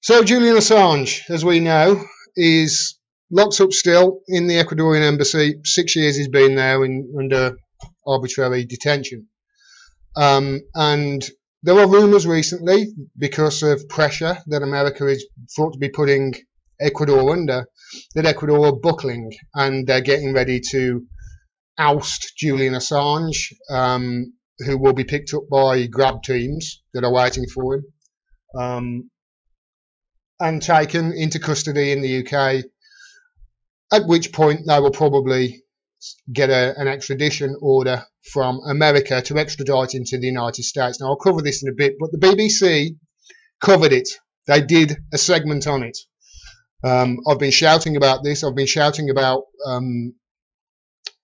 So Julian Assange, as we know, is locked up still in the Ecuadorian embassy. 6 years he's been there under arbitrary detention. And there are rumours recently, because of pressure that America is thought to be putting Ecuador under, that Ecuador are buckling and they're getting ready to oust Julian Assange, who will be picked up by grab teams that are waiting for him. And taken into custody in the UK, at which point they will probably get an extradition order from America to extradite into the United States. Now, I'll cover this in a bit, but the BBC covered it. They did a segment on it. I've been shouting about this. I've been shouting about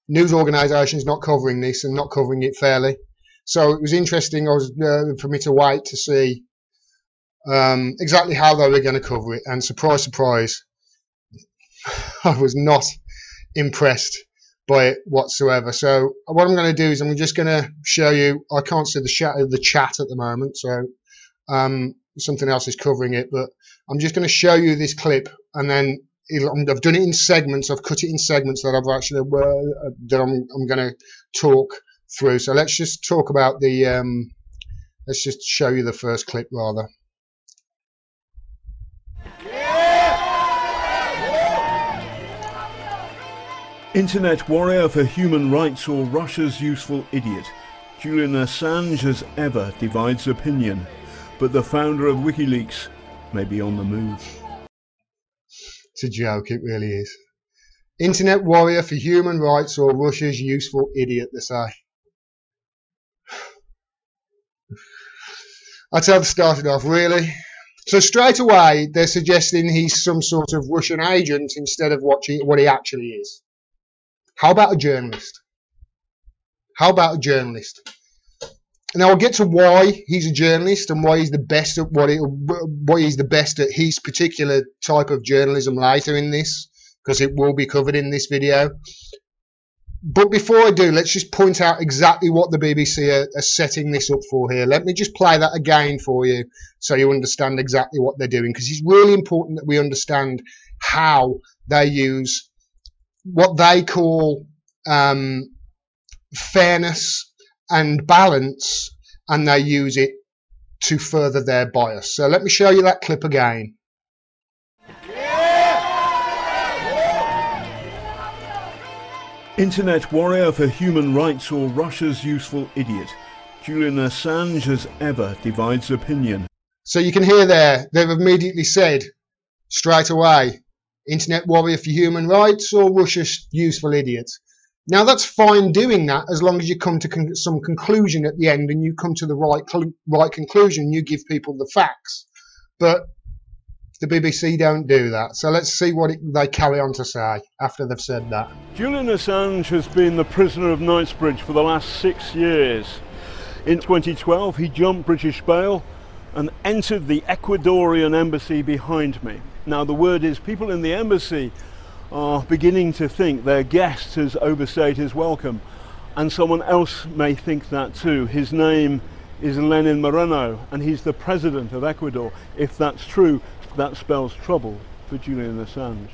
news organisations not covering this and not covering it fairly. So it was interesting for me to wait to see exactly how they were going to cover it, and surprise, surprise, I was not impressed by it whatsoever. So what I'm going to do is I'm just going to show you. I can't see the chat at the moment, so something else is covering it, but I'm just going to show you this clip, and then I've done it in segments. I've cut it in segments that I've actually I'm going to talk through. So let's just talk about the let's just show you the first clip rather. Internet warrior for human rights or Russia's useful idiot, Julian Assange as ever divides opinion, but the founder of WikiLeaks may be on the move. It's a joke, it really is. Internet warrior for human rights or Russia's useful idiot, they say. That's how they started off, really. So straight away, they're suggesting he's some sort of Russian agent instead of what he actually is. How about a journalist? How about a journalist? Now I'll get to why he's a journalist and why he's the best at why he's the best at his particular type of journalism later in this, because it will be covered in this video. But before I do, let's just point out exactly what the BBC are setting this up for here. Let me just play that again for you so you understand exactly what they're doing, because it's really important that we understand how they use what they call fairness and balance, and they use it to further their bias. So let me show you that clip again. Internet warrior for human rights or Russia's useful idiot, Julian Assange as ever divides opinion. So you can hear there, they've immediately said straight away, Internet warrior for human rights or Russia's useful idiot. Now that's fine doing that as long as you come to some conclusion at the end and you come to the right conclusion, you give people the facts. But the BBC don't do that. So let's see what they carry on to say after they've said that. Julian Assange has been the prisoner of Knightsbridge for the last 6 years. In 2012 he jumped British bail and entered the Ecuadorian embassy behind me. Now the word is people in the embassy are beginning to think their guest has overstayed his welcome, and someone else may think that too. His name is Lenin Moreno and he's the president of Ecuador. If that's true, that spells trouble for Julian Assange.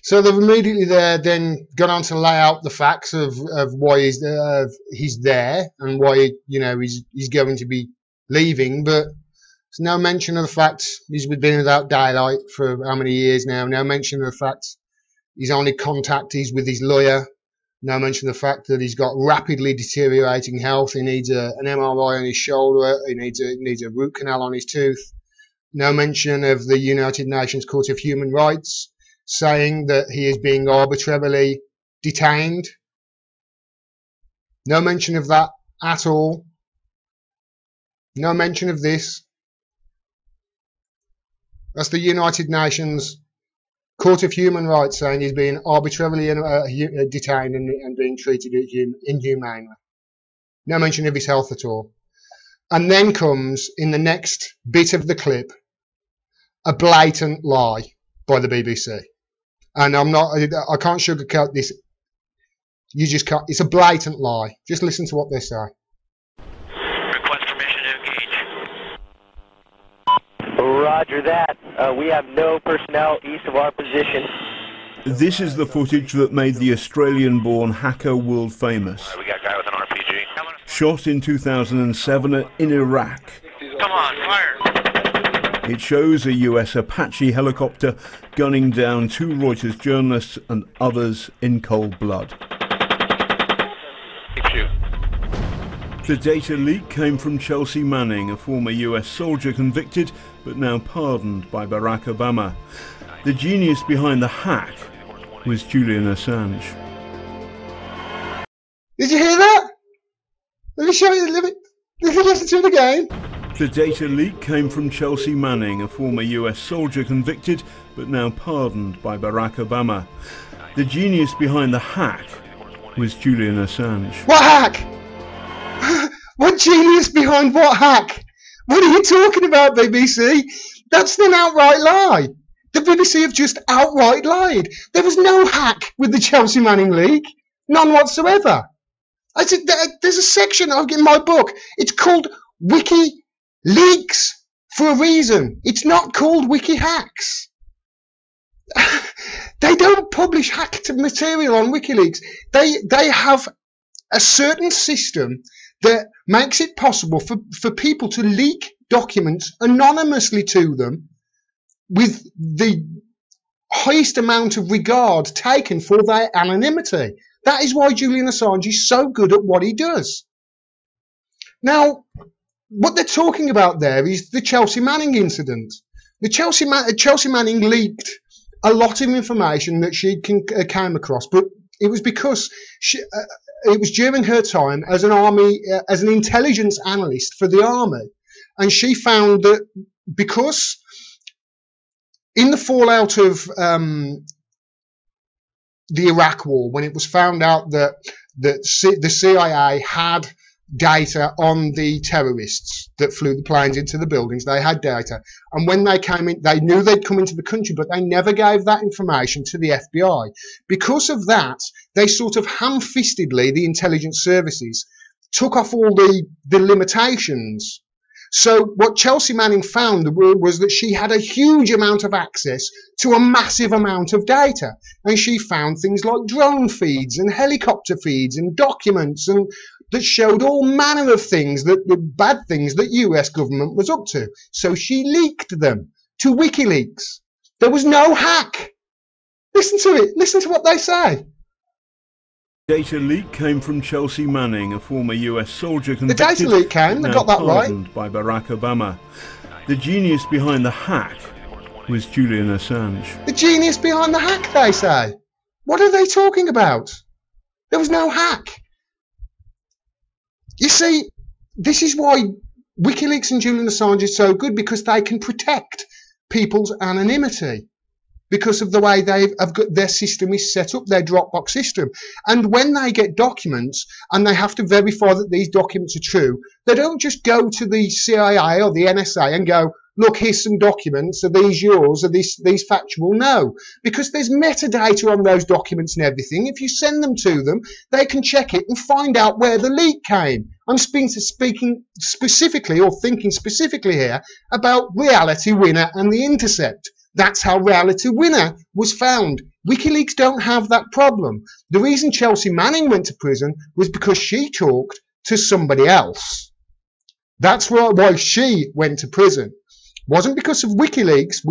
So they've immediately then gone on to lay out the facts of why he's there and why he's going to be leaving, but there's no mention of the fact he's been without daylight for how many years now. No mention of the fact his only contact is with his lawyer. No mention of the fact that he's got rapidly deteriorating health. He needs an MRI on his shoulder. He needs a root canal on his tooth. No mention of the United Nations Court of Human Rights saying that he is being arbitrarily detained. No mention of that at all. No mention of this. That's the United Nations Court of Human Rights saying he's being arbitrarily detained and being treated inhumanely. No mention of his health at all. And then comes, in the next bit of the clip, a blatant lie by the BBC. And I can't sugarcoat this. You just can't. It's a blatant lie. Just listen to what they say. Request permission to engage. Roger that. We have no personnel east of our position. This is the footage that made the Australian-born hacker world famous. We got a guy with an RPG. Shot in 2007 in Iraq. Come on, fire! It shows a US Apache helicopter gunning down 2 Reuters journalists and others in cold blood. Keep shooting. The data leak came from Chelsea Manning, a former US soldier convicted but now pardoned by Barack Obama. The genius behind the hack was Julian Assange. Did you hear that? Let me show you. Let me listen to it again. The data leak came from Chelsea Manning, a former US soldier convicted but now pardoned by Barack Obama. The genius behind the hack was Julian Assange. What hack? What genius behind what hack? What are you talking about, BBC? That's an outright lie. The BBC have just outright lied. There was no hack with the Chelsea Manning leak. None whatsoever. I said, there's a section in my book. It's called Wiki Leaks for a reason. It's not called Wiki Hacks. They don't publish hacked material on WikiLeaks. They have a certain system that makes it possible for people to leak documents anonymously to them with the highest amount of regard taken for their anonymity. That is why Julian Assange is so good at what he does. Now, what they're talking about there is the Chelsea Manning incident. The Chelsea Manning leaked a lot of information that she came across, but it was because it was during her time as an intelligence analyst for the army, and she found that because in the fallout of the Iraq War, when it was found out that the CIA had data on the terrorists that flew the planes into the buildings, they had data, and when they came in, they knew they'd come into the country, but they never gave that information to the FBI. Because of that, they sort of ham-fistedly, the intelligence services, took off all the limitations. So what Chelsea Manning found was that she had a huge amount of access to a massive amount of data. And she found things like drone feeds and helicopter feeds and documents and that showed all manner of things, the bad things that US government was up to. So she leaked them to WikiLeaks. There was no hack. Listen to it. Listen to what they say. Data leak came from Chelsea Manning, a former US soldier convicted. The data leak came, they got that right. By Barack Obama. The genius behind the hack was Julian Assange. The genius behind the hack, they say. What are they talking about? There was no hack. You see, this is why WikiLeaks and Julian Assange is so good, because they can protect people's anonymity. Because of the way they've got their system is set up, their Dropbox system. And when they get documents and they have to verify that these documents are true, they don't just go to the CIA or the NSA and go, look, here's some documents, are these yours, are these factual? No, because there's metadata on those documents and everything. If you send them to them, they can check it and find out where the leak came. I'm speaking specifically, or thinking specifically here, about Reality Winner and The Intercept. That's how Reality Winner was found. WikiLeaks don't have that problem. The reason Chelsea Manning went to prison was because she talked to somebody else. That's why she went to prison. Wasn't because of WikiLeaks.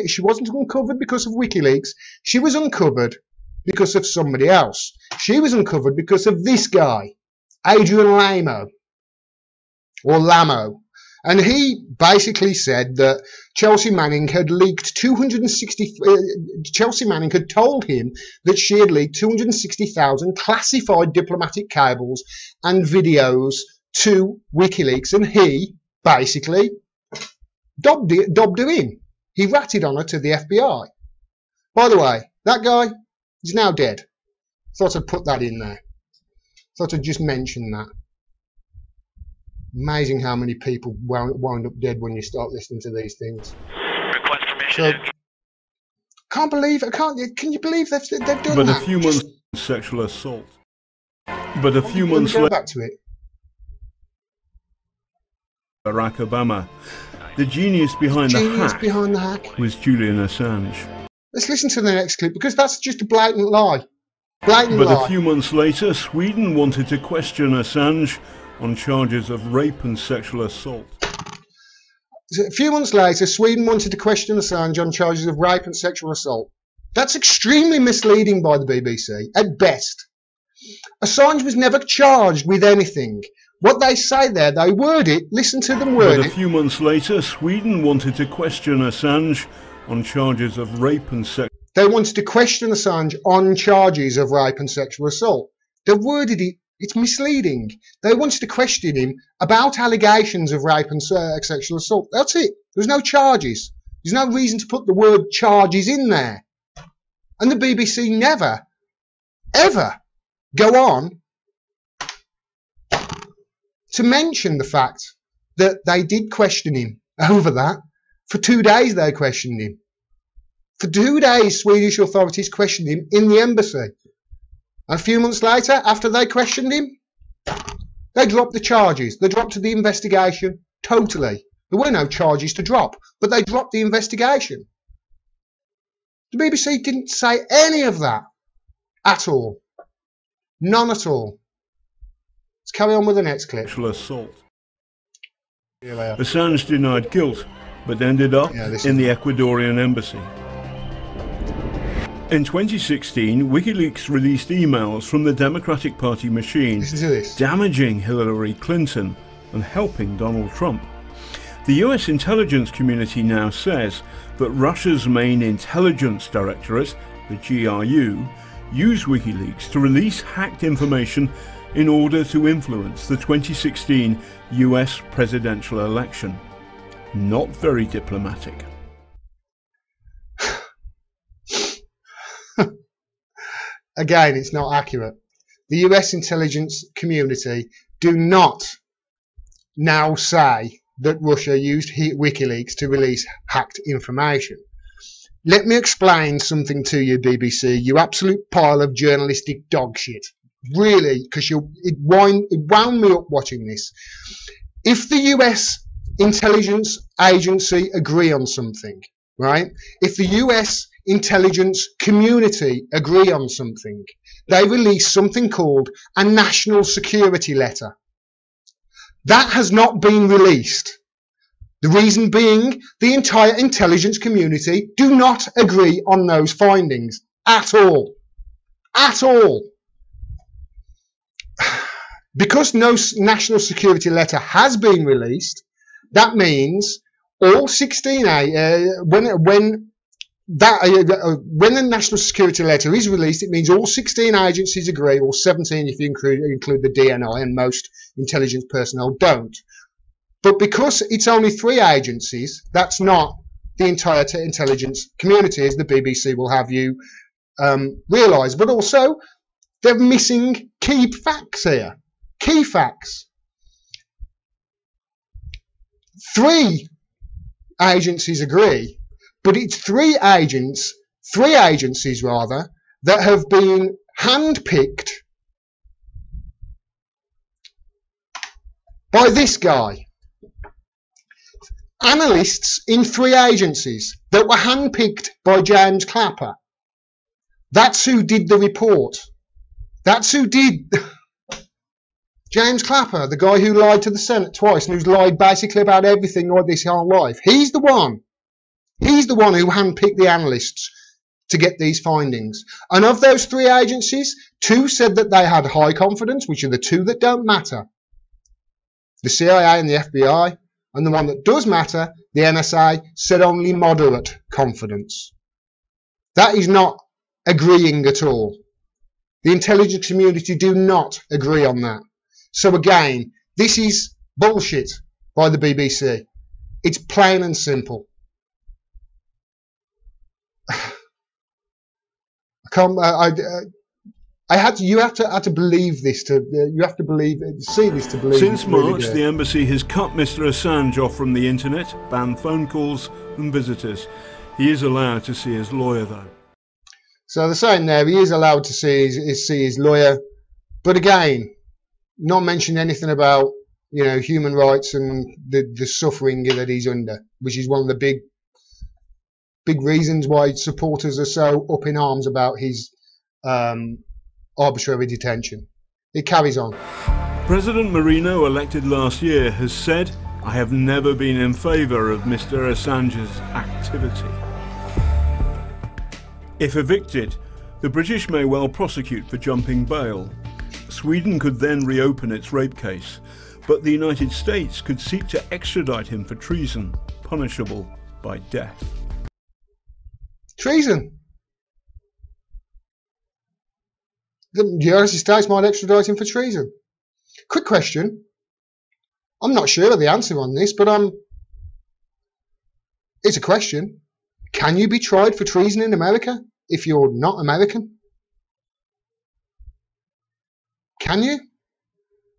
She wasn't uncovered because of WikiLeaks. She was uncovered because of somebody else. She was uncovered because of this guy, Adrian Lamo, or Lamo. And he basically said that Chelsea Manning had leaked Chelsea Manning had told him that she had leaked 260,000 classified diplomatic cables and videos to WikiLeaks, and he basically dobbed her in. He ratted on her to the FBI. By the way, that guy is now dead. Thought I'd put that in there. Thought I'd just mention that. Amazing how many people wind up dead when you start listening to these things. Request permission. So, can you believe they've done that? But a few months sexual assault. But a few months later, back to it. Barack Obama. The genius behind the hack was Julian Assange. Let's listen to the next clip, because that's just a blatant lie. But a few months later, Sweden wanted to question Assange on charges of rape and sexual assault. A few months later, Sweden wanted to question Assange on charges of rape and sexual assault. That's extremely misleading by the BBC, at best. Assange was never charged with anything. What they say there, they word it, listen to them word it. But a few months later, Sweden wanted to question Assange on charges of rape and sexual. They wanted to question Assange on charges of rape and sexual assault. They worded it, it's misleading. They wanted to question him about allegations of rape and sexual assault. That's it. There's no charges. There's no reason to put the word charges in there. And the BBC never, ever go on to mention the fact that they did question him over that. For 2 days they questioned him. For 2 days Swedish authorities questioned him in the embassy. And a few months later, after they questioned him, they dropped the charges. They dropped the investigation totally. There were no charges to drop, but they dropped the investigation. The BBC didn't say any of that at all. None at all. Let's carry on with the next clip. Sexual assault. Assange denied guilt, but ended up in the Ecuadorian embassy. In 2016, WikiLeaks released emails from the Democratic Party machine damaging Hillary Clinton and helping Donald Trump. The US intelligence community now says that Russia's main intelligence directorate, the GRU, used WikiLeaks to release hacked information in order to influence the 2016 US presidential election. Not very diplomatic. Again, it's not accurate. The US intelligence community do not now say that Russia used WikiLeaks to release hacked information. Let me explain something to you, BBC, you absolute pile of journalistic dog shit. Really, because it wound me up watching this. If the US intelligence agency agree on something, right? If the US intelligence community agree on something, they release something called a national security letter. That has not been released. The reason being, the entire intelligence community do not agree on those findings at all. At all. Because no national security letter has been released, that means all 16 when the national security letter is released, it means all 16 agencies agree, or 17 if you include the DNI, and most intelligence personnel don't. But because it's only 3 agencies, that's not the entire intelligence community, as the BBC will have you realise. But also, they're missing key facts here. Key facts. 3 agencies agree, but it's 3 agencies that have been handpicked by this guy. Analysts in 3 agencies that were handpicked by James Clapper. That's who did the report. That's who did. James Clapper, the guy who lied to the Senate twice and who's lied basically about everything like this whole life. He's the one. He's the one who handpicked the analysts to get these findings. And of those 3 agencies, 2 said that they had high confidence, which are the 2 that don't matter. The CIA and the FBI. And the one that does matter, the NSA, said only moderate confidence. That is not agreeing at all. The intelligence community do not agree on that. So again, this is bullshit by the BBC. It's plain and simple. You have to believe this you have to see this to believe. Since March, the embassy has cut Mr. Assange off from the internet, banned phone calls and visitors. He is allowed to see his lawyer though. So they're saying there he is allowed to see his lawyer, but again, not mentioned anything about you know, human rights and the suffering that he's under, which is one of the big reasons why supporters are so up in arms about his arbitrary detention. It carries on. President Marino, elected last year, has said, "I have never been in favour of Mr. Assange's activity." If evicted, the British may well prosecute for jumping bail. Sweden could then reopen its rape case, but the United States could seek to extradite him for treason, punishable by death. Treason. The United States might extradite him for treason. Quick question. I'm not sure of the answer on this, but it's a question. Can you be tried for treason in America if you're not American? Can you?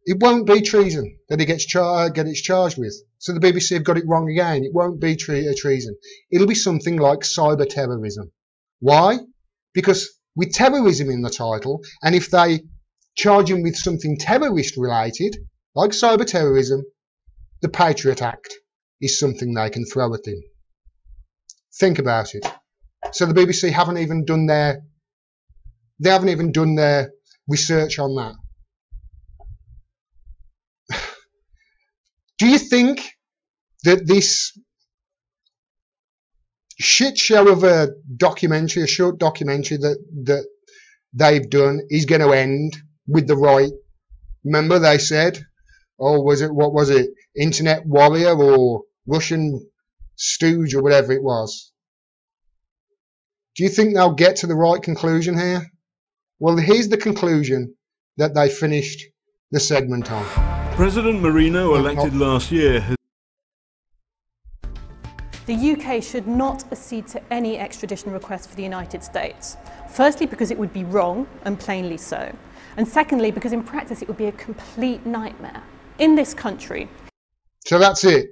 It won't be treason that he gets charged with. So the BBC have got it wrong again. It won't be treason. It'll be something like cyber terrorism. Why? Because with terrorism in the title, and if they charge him with something terrorist related, like cyber terrorism, the Patriot Act is something they can throw at him. Think about it. So the BBC haven't even done their research on that. Do you think that this shit show of a short documentary that they've done is going to end with the right? Remember they said, oh, what was it, Internet Warrior or Russian Stooge or whatever it was? Do you think they'll get to the right conclusion here? Well, here's the conclusion that they finished the segment on. President Marino, elected last year, has... The UK should not accede to any extradition request for the United States. Firstly, because it would be wrong, and plainly so. And secondly, because in practice it would be a complete nightmare. In this country... So that's it.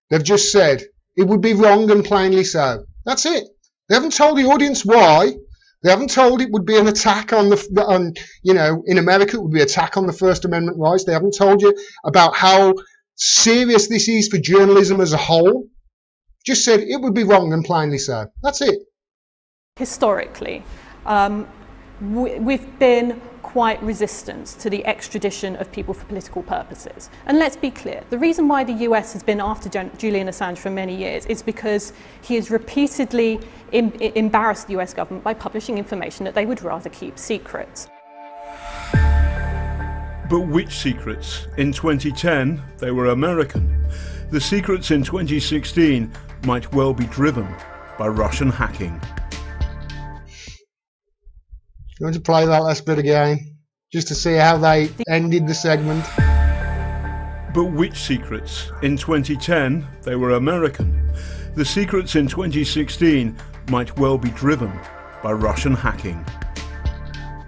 They've just said it would be wrong and plainly so. That's it. They haven't told the audience why. They haven't told it would be an attack on in America it would be an attack on the First Amendment rights. They haven't told you about how serious this is for journalism as a whole. Just said it would be wrong and plainly so. That's it. Historically, we've been quite resistant to the extradition of people for political purposes. And let's be clear, the reason why the US has been after Julian Assange for many years is because he has repeatedly embarrassed the US government by publishing information that they would rather keep secret. But which secrets? In 2010, they were American. The secrets in 2016 might well be driven by Russian hacking. You want to play that last bit again, just to see how they ended the segment? But which secrets? In 2010, they were American. The secrets in 2016 might well be driven by Russian hacking.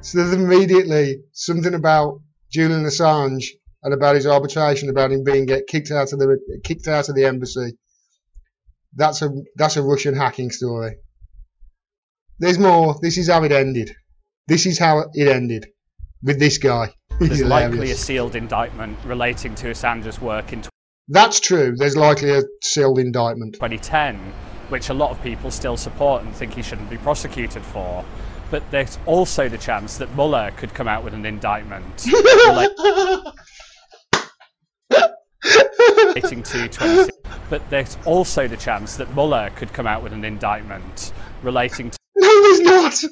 So there's immediately something about Julian Assange and about his arbitration, about him being kicked out of the embassy. That's a Russian hacking story. There's more. This is how it ended. This is how it ended with this guy. There's likely a sealed indictment relating to Assange's work in... That's true. There's likely a sealed indictment. 2010, which a lot of people still support and think he shouldn't be prosecuted for. But there's also the chance that Mueller could come out with an indictment relating to 20... But there's also the chance that Mueller could come out with an indictment relating to... No, there's not.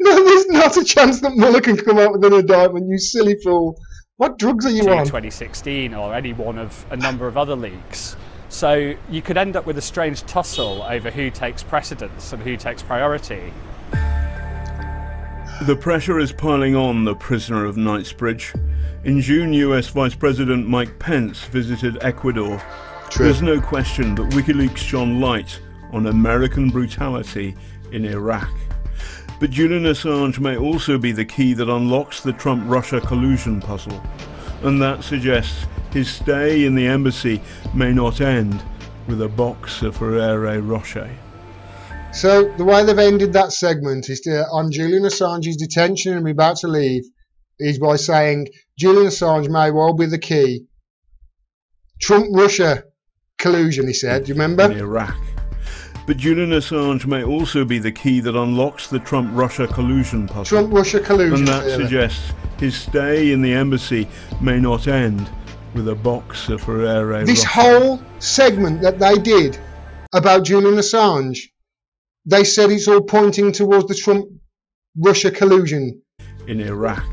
No, there's not a chance that Mueller can come out with an indictment, you silly fool. What drugs are you on? 2016 or any one of a number of other leaks. So you could end up with a strange tussle over who takes precedence and who takes priority. The pressure is piling on the prisoner of Knightsbridge. In June, US Vice President Mike Pence visited Ecuador. True. There's no question that WikiLeaks shone light on American brutality in Iraq. But Julian Assange may also be the key that unlocks the Trump-Russia collusion puzzle. And that suggests his stay in the embassy may not end with a box of Ferrero Rocher. So the way they've ended that segment is on Julian Assange's detention and about to leave is by saying Julian Assange may well be the key Trump-Russia collusion, he said. Do you remember? In Iraq. But Julian Assange may also be the key that unlocks the Trump-Russia collusion puzzle. Trump-Russia collusion. And that suggests his stay in the embassy may not end with a box of Ferrero. This whole segment that they did about Julian Assange, they said it's all pointing towards the Trump-Russia collusion. In Iraq.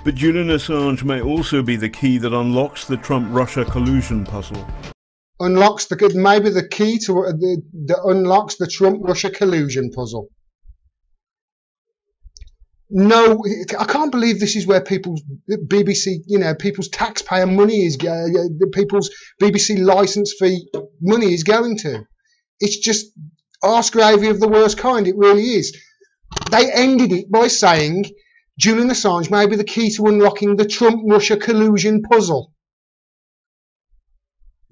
But Julian Assange may also be the key that unlocks the Trump-Russia collusion puzzle. Unlocks the maybe the key to that unlocks the Trump-Russia collusion puzzle. No, I can't believe this is where people's BBC, people's taxpayer money is people's BBC license fee money is going to. It's just arse gravy of the worst kind. It really is. They ended it by saying Julian Assange may be the key to unlocking the Trump-Russia collusion puzzle.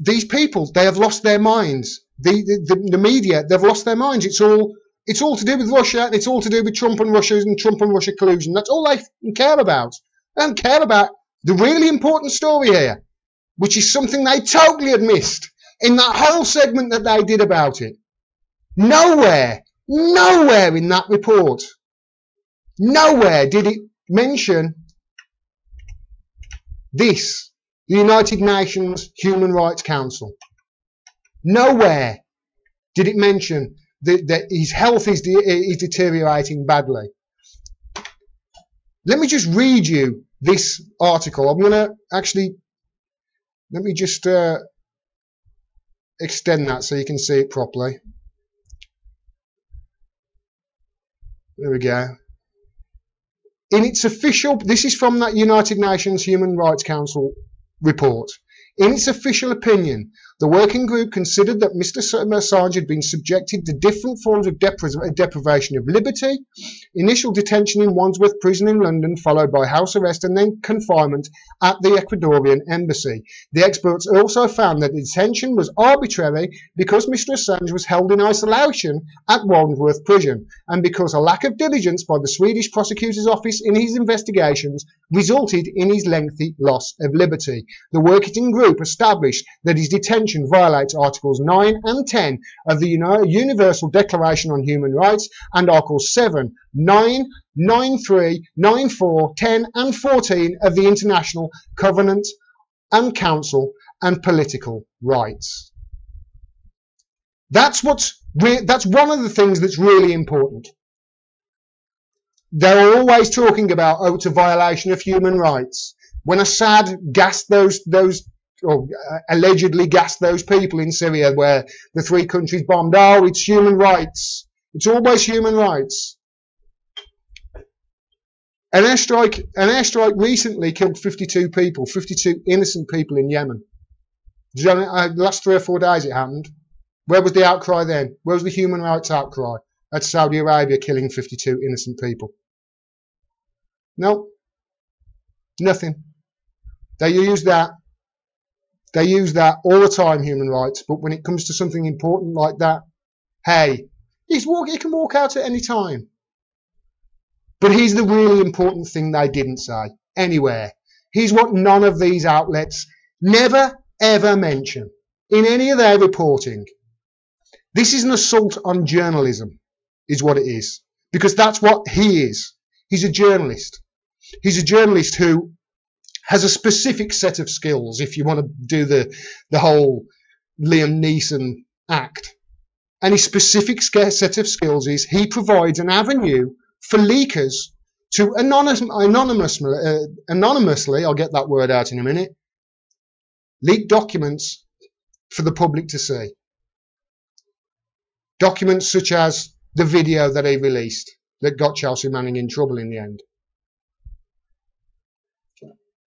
These people, they have lost their minds. The media, they've lost their minds. It's all to do with Russia. It's all to do with Trump and Russia collusion. That's all they care about. They don't care about the really important story here, which is something they totally had missed in that whole segment that they did about it. Nowhere in that report, nowhere did it mention this. The United Nations Human Rights Council. Nowhere did it mention that his health is deteriorating badly. Let me just read you this article. I'm going to actually, let me just extend that so you can see it properly. There we go. In its official, this is from that United Nations Human Rights Council report. In its official opinion, the working group considered that Mr. Assange had been subjected to different forms of deprivation of liberty, initial detention in Wandsworth Prison in London, followed by house arrest and then confinement at the Ecuadorian embassy. The experts also found that the detention was arbitrary because Mr. Assange was held in isolation at Wandsworth Prison and because a lack of diligence by the Swedish prosecutor's office in his investigations resulted in his lengthy loss of liberty. The working group established that his detention violates Articles 9 and 10 of the Universal Declaration on Human Rights and Articles 7, 9, 9.3, 9.4, 10 and 14 of the International Covenant and Council and Political Rights. That's one of the things that's really important. They're always talking about, it's a violation of human rights. When Assad gassed or allegedly gassed those people in Syria where the three countries bombed, it's human rights. It's always human rights. An airstrike recently killed 52 people, 52 innocent people in Yemen. The last 3 or 4 days it happened. Where was the outcry then? Where was the human rights outcry? At Saudi Arabia killing 52 innocent people. No, nothing. They use that all the time, human rights, but when it comes to something important like that, hey, he can walk out at any time. But here's the really important thing they didn't say anywhere. Here's what none of these outlets never ever mention in any of their reporting. This is an assault on journalism, is what it is. Because that's what he is. He's a journalist. He's a journalist who has a specific set of skills, if you want to do the whole Liam Neeson act. And his specific set of skills is he provides an avenue for leakers to anonymously, I'll get that word out in a minute, leak documents for the public to see. Documents such as the video that he released that got Chelsea Manning in trouble in the end.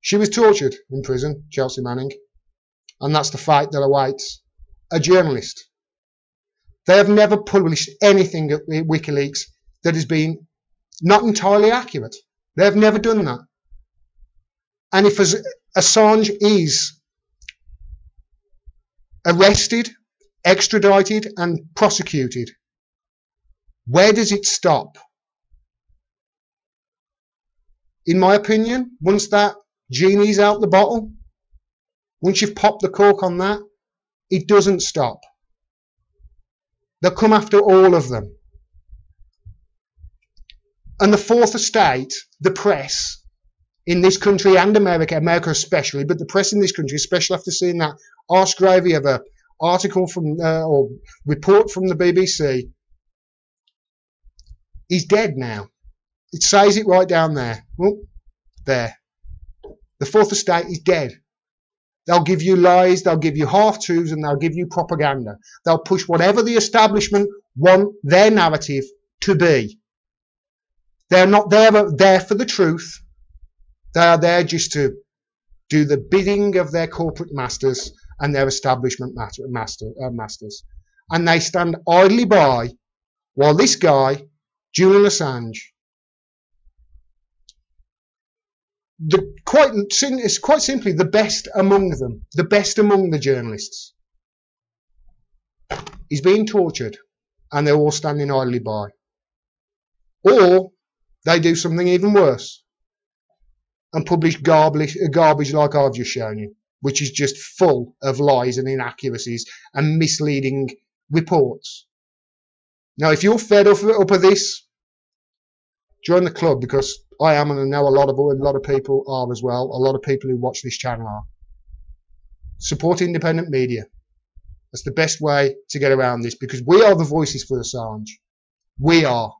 She was tortured in prison, Chelsea Manning, and that's the fate that awaits a journalist. They have never published anything at WikiLeaks that has been not entirely accurate. They have never done that. And if Assange is arrested, extradited and prosecuted, where does it stop? In my opinion, once that genie's out the bottle, Once you've popped the cork on that, it doesn't stop. They'll come after all of them. And the fourth estate, the press in this country and America especially, but the press in this country, especially after seeing that arse gravy of a article from or report from the BBC, is dead now. It says it right down there. Oh, there. The fourth estate is dead. They'll give you lies, they'll give you half-truths, and they'll give you propaganda. They'll push whatever the establishment want their narrative to be. They're not there for the truth. They are there just to do the bidding of their corporate masters and their establishment masters. And they stand idly by while this guy, Julian Assange, it's quite simply the best among them, the best among the journalists, is being tortured, and they're all standing idly by. Or they do something even worse and publish garbage like I've just shown you, which is just full of lies and inaccuracies and misleading reports. Now, if you're fed up of this, join the club, because I am, and I know a lot of people are as well. A lot of people who watch this channel are. Support independent media. That's the best way to get around this, because we are the voices for Assange. We are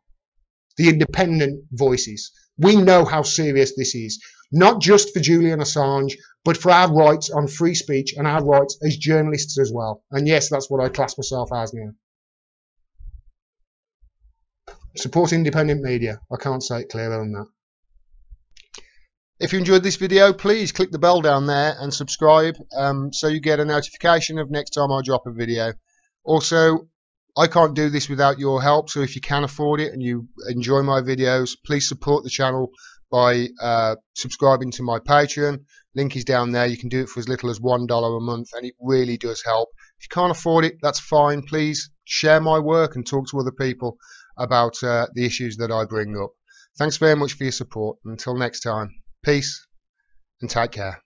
the independent voices. We know how serious this is, not just for Julian Assange, but for our rights on free speech and our rights as journalists as well. And yes, that's what I class myself as now. Support independent media. I can't say it clearer than that. If you enjoyed this video, please click the bell down there and subscribe, so you get a notification of next time I drop a video. Also, I can't do this without your help, so if you can afford it and you enjoy my videos, please support the channel by subscribing to my Patreon. Link is down there. You can do it for as little as $1 a month, and it really does help. If you can't afford it, that's fine. Please share my work and talk to other people about the issues that I bring up. Thanks very much for your support. Until next time, peace and take care.